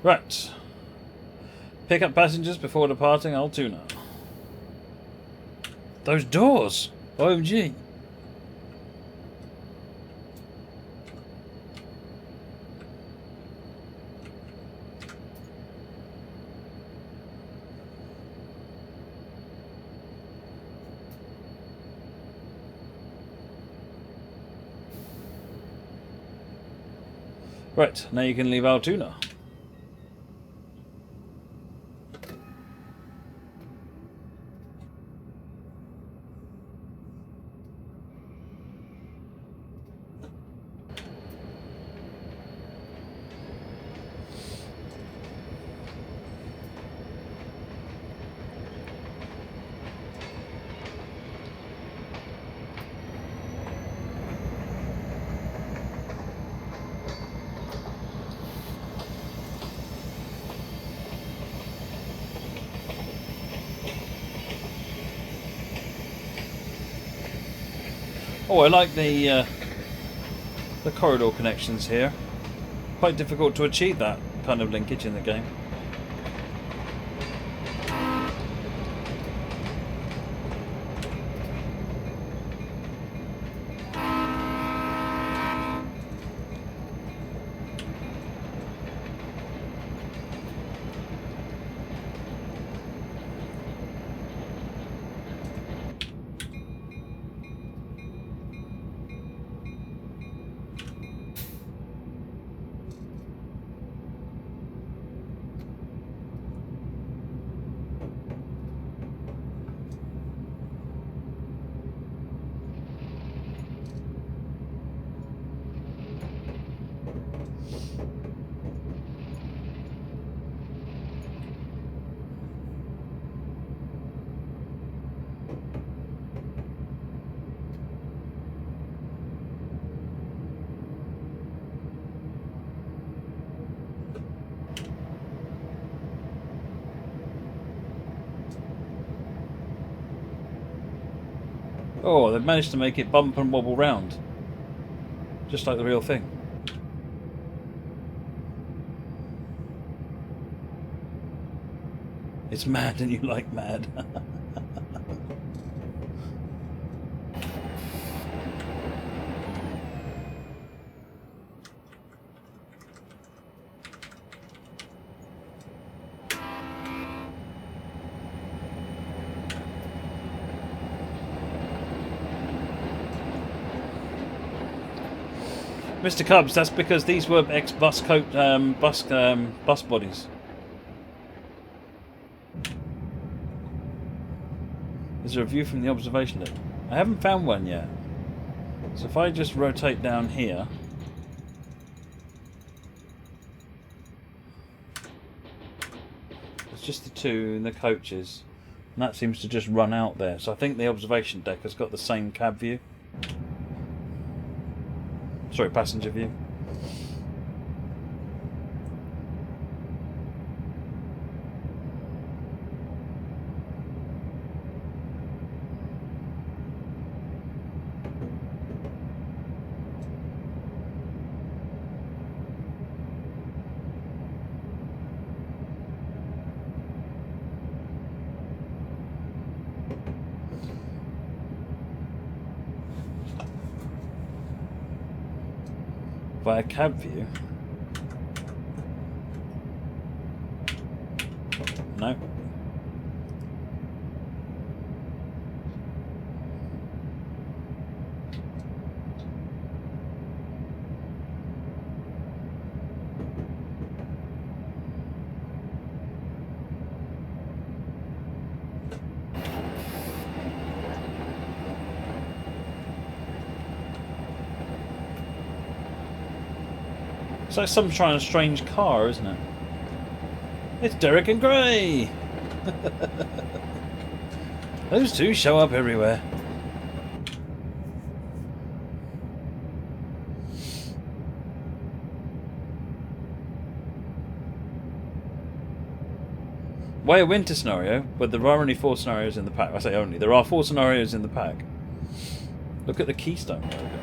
Right. Pick up passengers before departing Altoona. Those doors! OMG. Right, now you can leave Altoona. Oh, I like the corridor connections here. Quite difficult to achieve that kind of linkage in the game. Oh, they've managed to make it bump and wobble round. Just like the real thing. It's mad and you like mad. Mr. Cubs, that's because these were ex-bus bus bodies. Is there a view from the observation deck? I haven't found one yet. So if I just rotate down here, it's just the two in the coaches, and that seems to just run out there. So I think the observation deck has got the same cab view. Sorry, passenger view. Via cab view. No. It's like some trying a strange car, isn't it? It's Derek and Gray! Those two show up everywhere. Why a winter scenario? But there are only 4 scenarios in the pack. I say only. There are 4 scenarios in the pack. Look at the Keystone logo.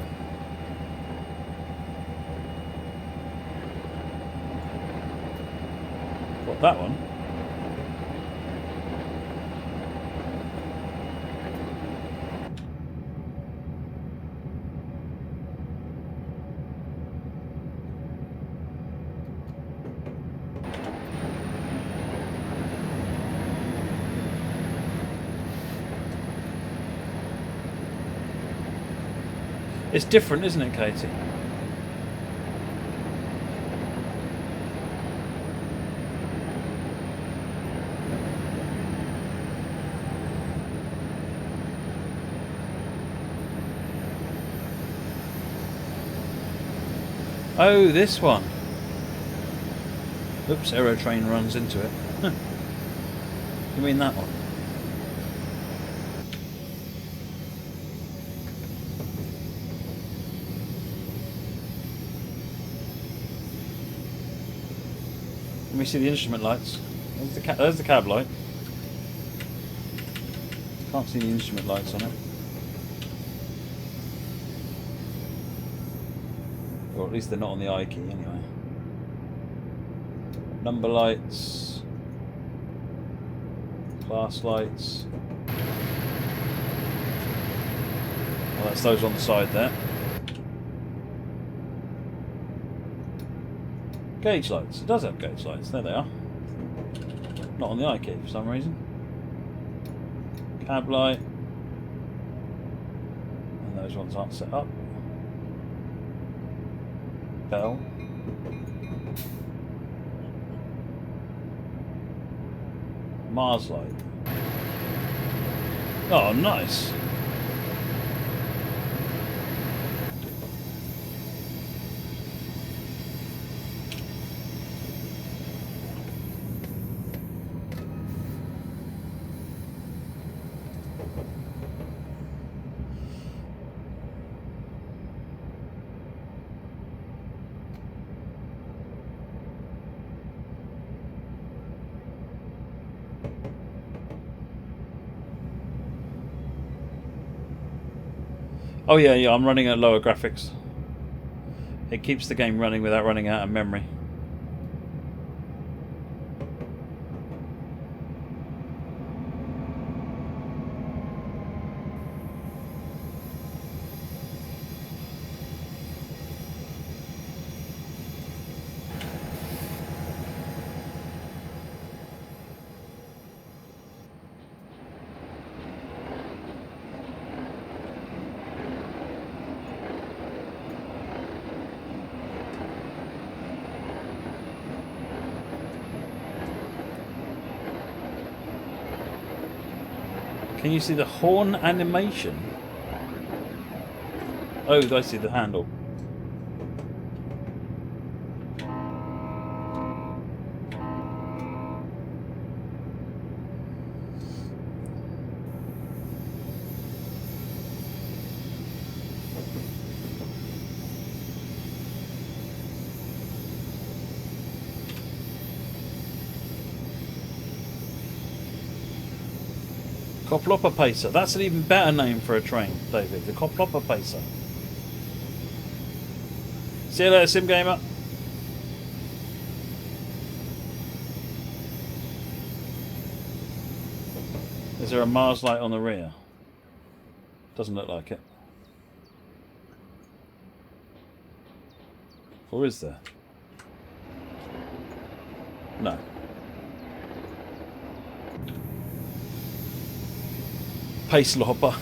What, that one? It's different, isn't it, Katie? Oh, this one. Oops, Aerotrain runs into it. You mean that one? Let me see the instrument lights. There's the cab light. Can't see the instrument lights on it. Or at least they're not on the I key anyway. Number lights. Class lights. Well, that's those on the side there. Gauge lights. It does have gauge lights. There they are. Not on the I key for some reason. Cab light. And those ones aren't set up. Bell. Mars light. Oh, nice. Oh yeah, I'm running at lower graphics. It keeps the game running without running out of memory. Can you see the horn animation? Oh, I see the handle. Coplopper Pacer. That's an even better name for a train, David. The Coplopper Pacer. See you later, Sim Gamer. Is there a Mars light on the rear? Doesn't look like it. Or is there? No. Pace hopper.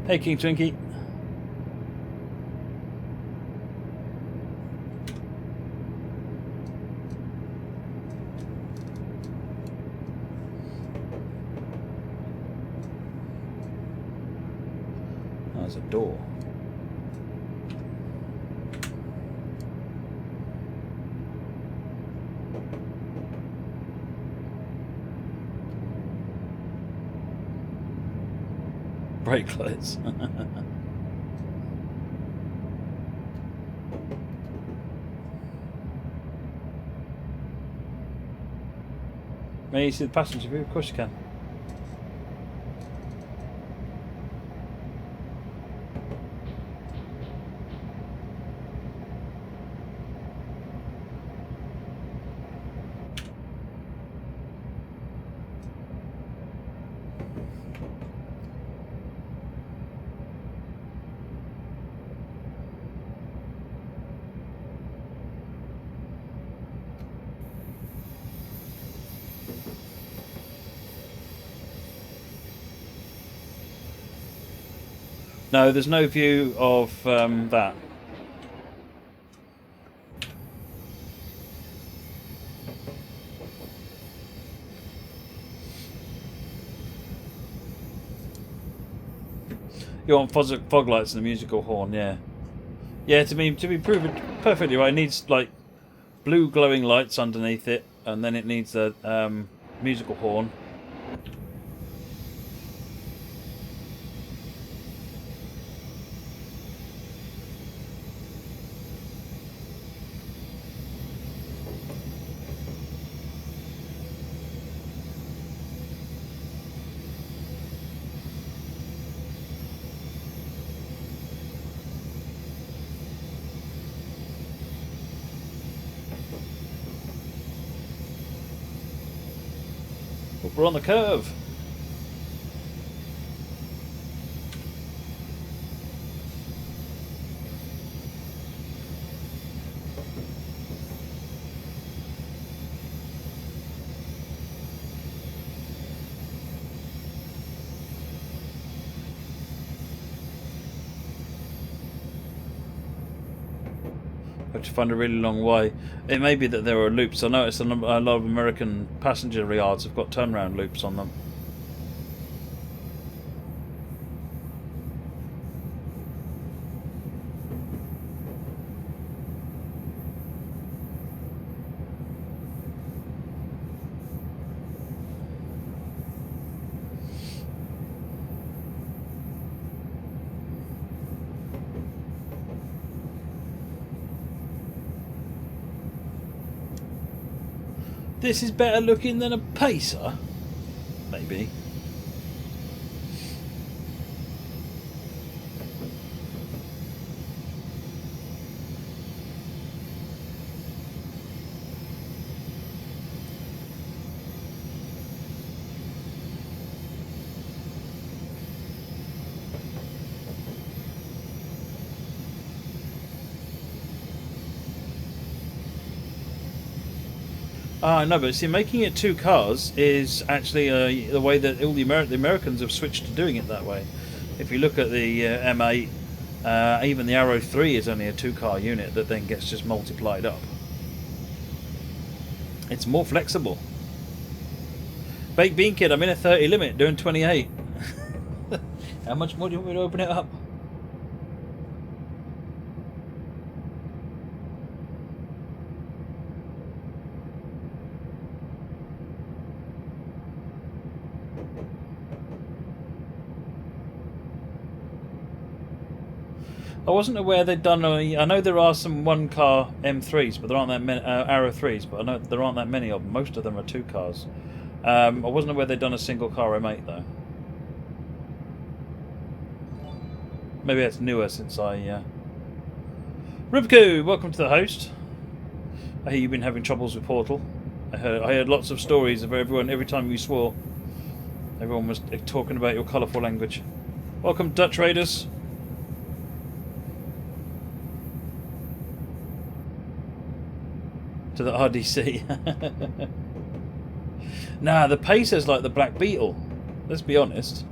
Hey, King Twinkie. Oh, there's a door. Brake lights. May you see the passenger view? Of course you can. No, there's no view of that. You want fog lights and a musical horn, yeah. Yeah, to be proven perfectly right, it needs like blue glowing lights underneath it, and then it needs a musical horn. We're on the curve. I have to find a really long way. It may be that there are loops. I noticed a lot of American passenger yards have got turnaround loops on them. This is better looking than a Pacer? Maybe. No, but see, making it two cars is actually the way that all the Americans have switched to doing it that way. If you look at the M8, even the Aero 3 is only a two-car unit that then gets just multiplied up. It's more flexible. Baked Bean Kid, I'm in a 30 limit, doing 28. How much more do you want me to open it up? I wasn't aware they'd done. I know there are some one-car M3s, but there aren't that many Aero 3s. But I know there aren't that many of them. Most of them are two cars. I wasn't aware they'd done a single-car M8 though. Maybe that's newer since I. Ribku, welcome to the host. I hear you've been having troubles with Portal. I heard lots of stories of every time you swore. Everyone was talking about your colourful language. Welcome, Dutch Raiders. To the RDC. Nah, the Pacer's like the Black Beetle. Let's be honest.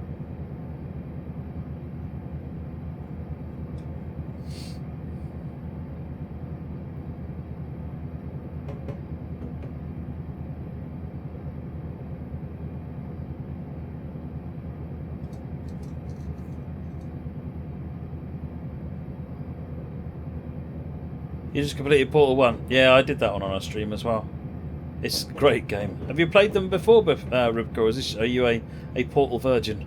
You just completed Portal 1. Yeah, I did that one on our stream as well. It's a great game. Have you played them before, Ribka, or are you a Portal virgin?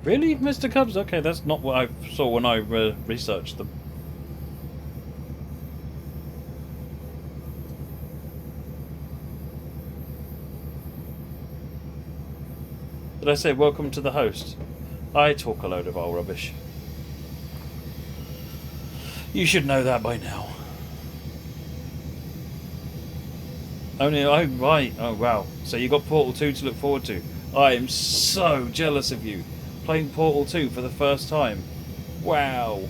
Really, Mr. Cubs? Okay, that's not what I saw when I researched them. Did I say welcome to the host? I talk a load of old rubbish. You should know that by now. Only, oh right, oh wow. So you got Portal 2 to look forward to. I am so jealous of you. Playing Portal 2 for the first time. Wow.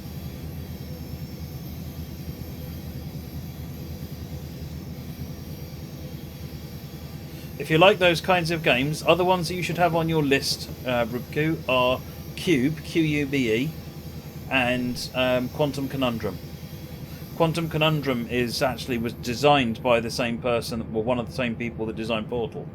If you like those kinds of games, other ones that you should have on your list, Rubku, are Cube, Q-U-B-E, and Quantum Conundrum. Quantum Conundrum was designed by the same person, well, one of the same people that designed Portal.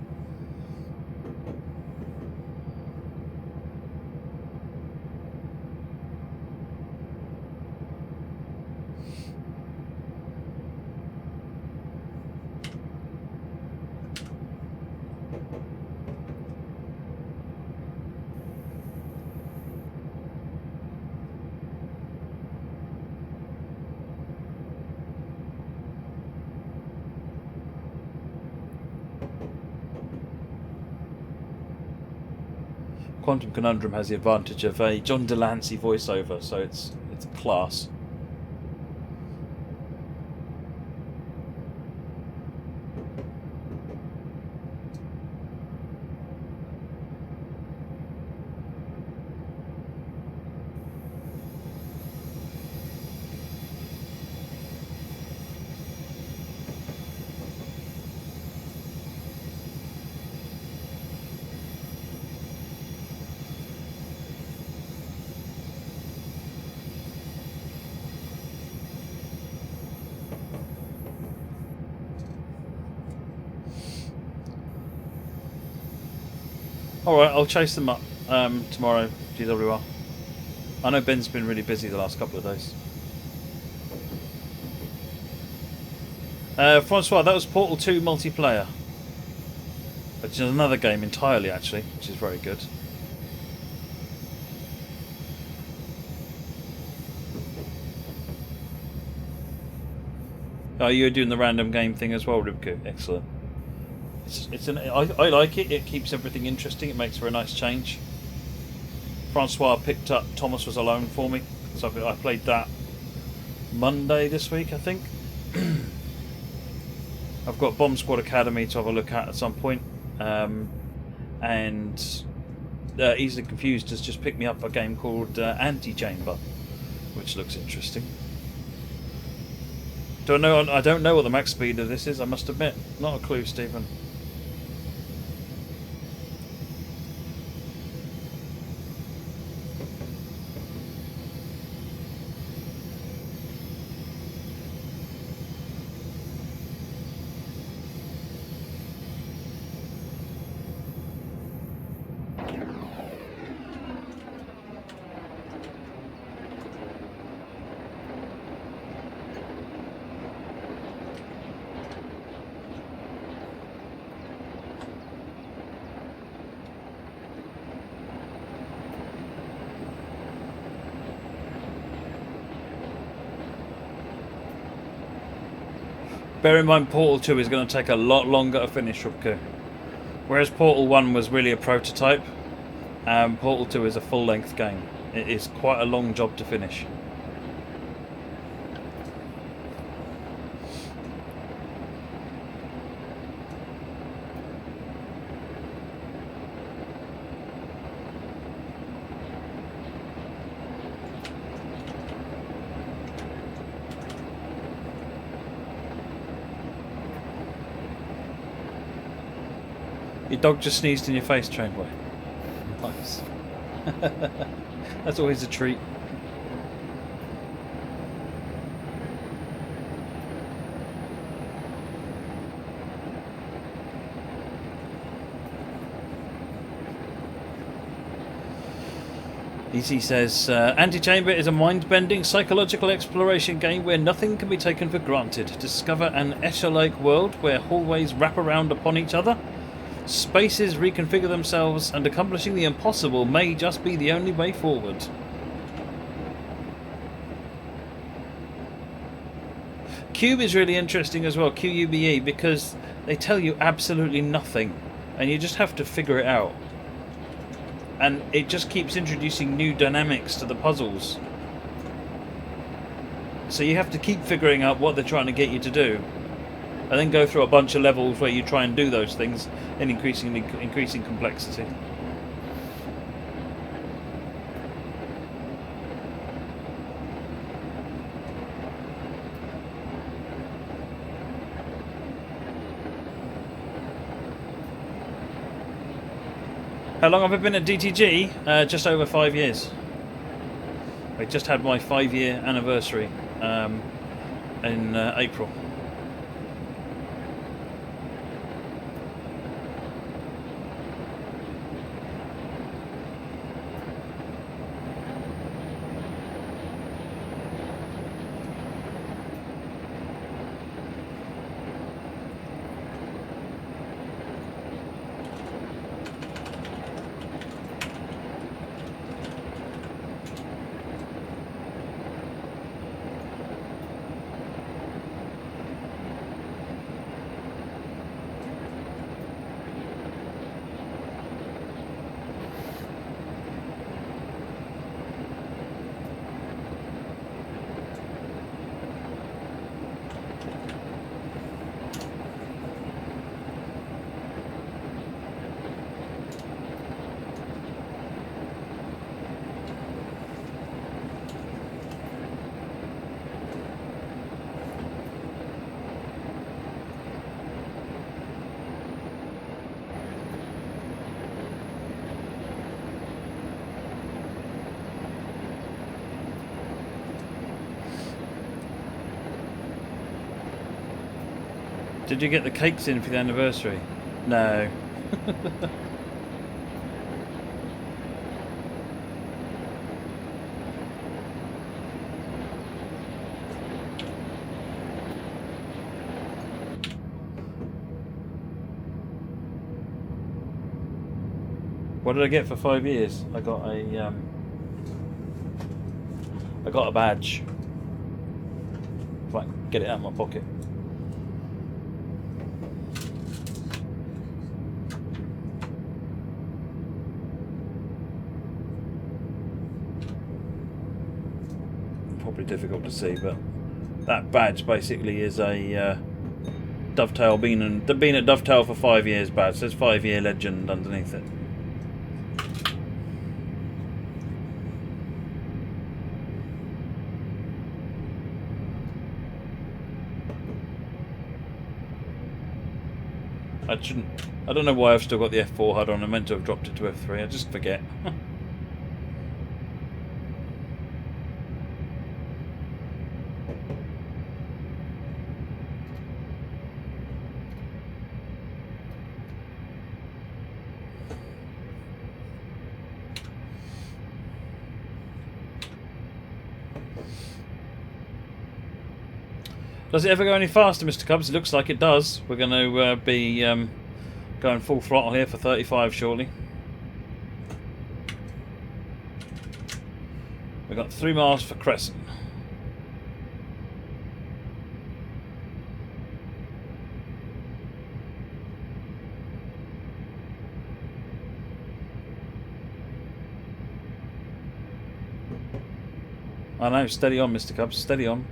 Quantum Conundrum has the advantage of a John Delancey voiceover, so it's class. Alright, I'll chase them up tomorrow, GWR. I know Ben's been really busy the last couple of days. Francois, that was Portal 2 multiplayer. Which is another game entirely, actually, which is very good. Oh, you're doing the random game thing as well, Ribku. Excellent. I like it. It keeps everything interesting. It makes for a nice change. Francois picked up Thomas Was Alone for me, so I played that Monday this week, I think. I've got Bomb Squad Academy to have a look at some point, and Easily Confused has just picked me up a game called Anti-Chamber, which looks interesting. I don't know what the max speed of this is, I must admit. Not a clue, Stephen. Bear in mind, Portal 2 is going to take a lot longer to finish, Rupke. Whereas Portal 1 was really a prototype, Portal 2 is a full-length game. It is quite a long job to finish. Your dog just sneezed in your face, Trainboy. Nice. That's always a treat. Easy says, Anti-Chamber is a mind-bending psychological exploration game where nothing can be taken for granted. Discover an Escher-like world where hallways wrap around upon each other. Spaces reconfigure themselves, and accomplishing the impossible may just be the only way forward. Cube is really interesting as well, QUBE, because they tell you absolutely nothing, and you just have to figure it out. And it just keeps introducing new dynamics to the puzzles. So you have to keep figuring out what they're trying to get you to do, and then go through a bunch of levels where you try and do those things in increasing complexity. How long have I been at DTG? Just over 5 years. I just had my 5-year anniversary in April. Did you get the cakes in for the anniversary? No. What did I get for 5 years? I got a badge. If I can get it out of my pocket. Probably difficult to see, but that badge basically is a Dovetail been at Dovetail for 5 years badge. It says 5-year legend underneath it. I don't know why I've still got the F4 HUD on. I meant to have dropped it to F3. I just forget. Does it ever go any faster, Mr. Cubs? It looks like it does. We're going to be going full throttle here for 35 shortly. We've got 3 miles for Crescent. I know, steady on, Mr. Cubs, steady on.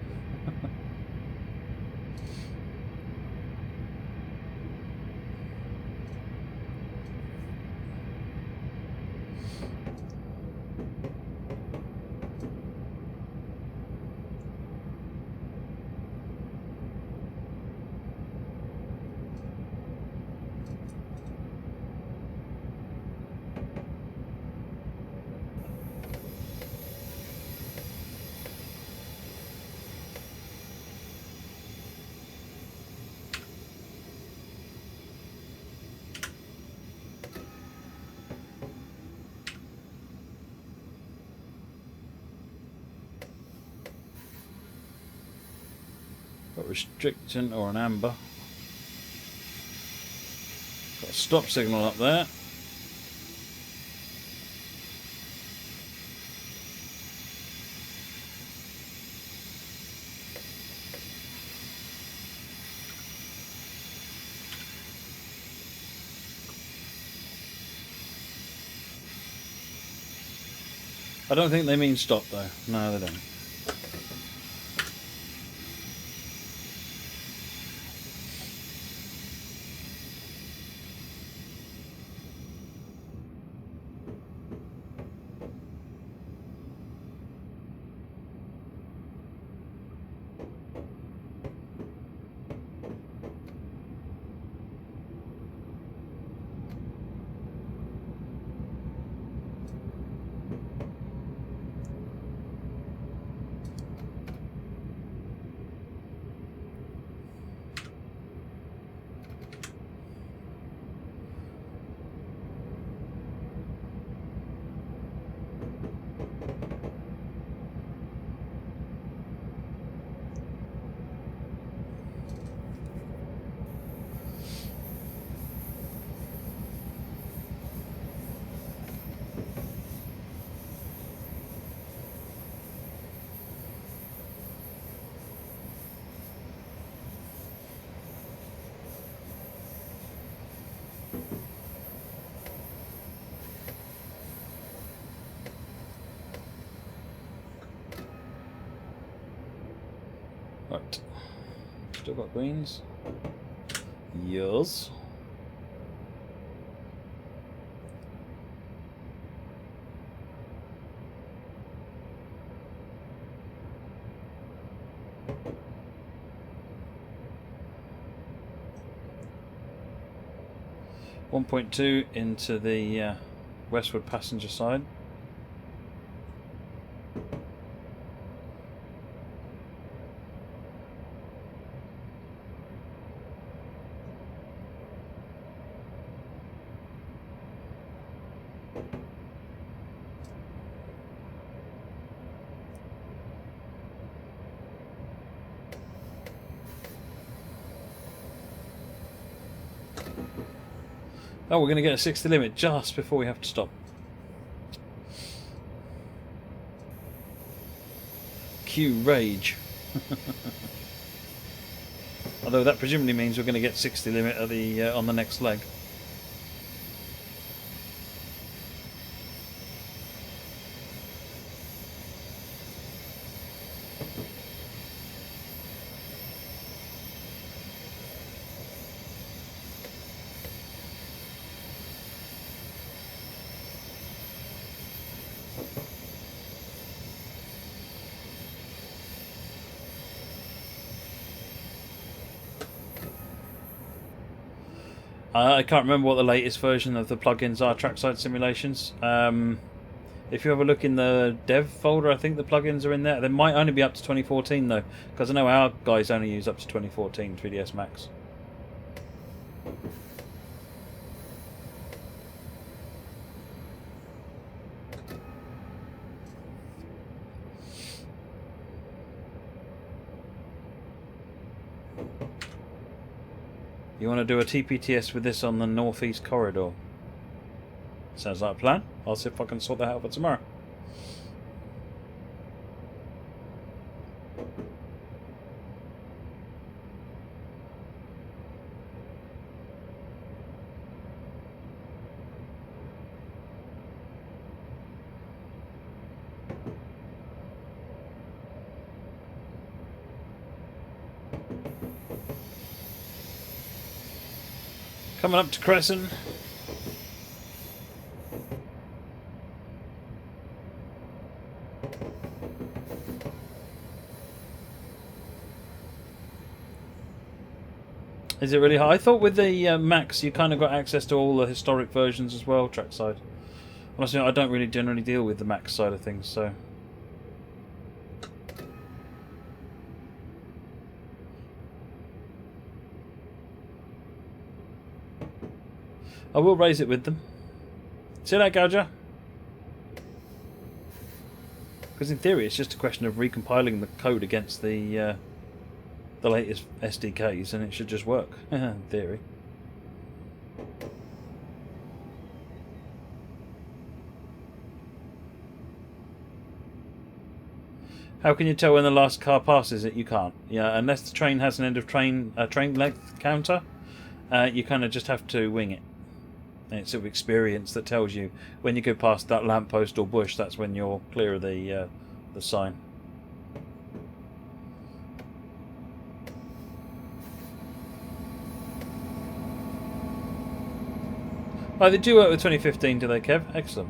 Got restriction or an amber. Got a stop signal up there. I don't think they mean stop though. No, they don't. Right. Still got greens. Yes. .2 into the westward passenger side. Oh, we're going to get a 60 limit just before we have to stop. Cue rage. Although that presumably means we're going to get 60 limit at the on the next leg. I can't remember what the latest version of the plugins are, trackside simulations. If you have a look in the dev folder, I think the plugins are in there. They might only be up to 2014 though, because I know our guys only use up to 2014 3ds Max. You want to do a TPTS with this on the northeast corridor? Sounds like a plan. I'll see if I can sort that out for tomorrow. Coming up to Crescent. Is it really high? I thought with the Max you kind of got access to all the historic versions as well, trackside. Honestly, I don't really generally deal with the Max side of things, so... I will raise it with them. See that, Gouger? Because in theory it's just a question of recompiling the code against the latest SDKs and it should just work, in theory. How can you tell when the last car passes it? You can't. Yeah, unless the train has an end of train length counter, you kind of just have to wing it. And it's sort of experience that tells you when you go past that lamppost or bush. That's when you're clear of the sign. Oh, they do work with 2015, do they, Kev? Excellent.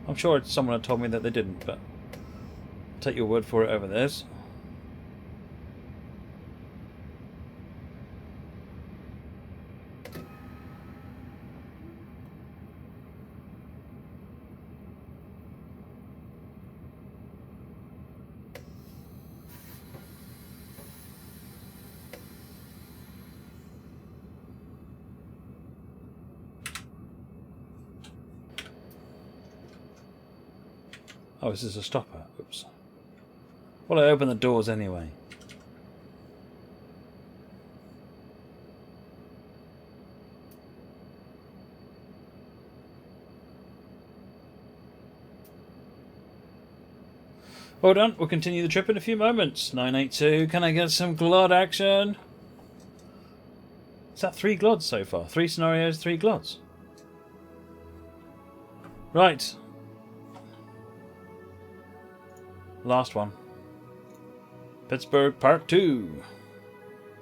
I'm sure someone had told me that they didn't, but I'll take your word for it over theirs. Oh, this is a stopper. Oops. Well, I open the doors anyway. Well done. We'll continue the trip in a few moments. 982. Can I get some glod action? Is that 3 glods so far? 3 scenarios, 3 glods. Right. Last one. Pittsburgh Part 2.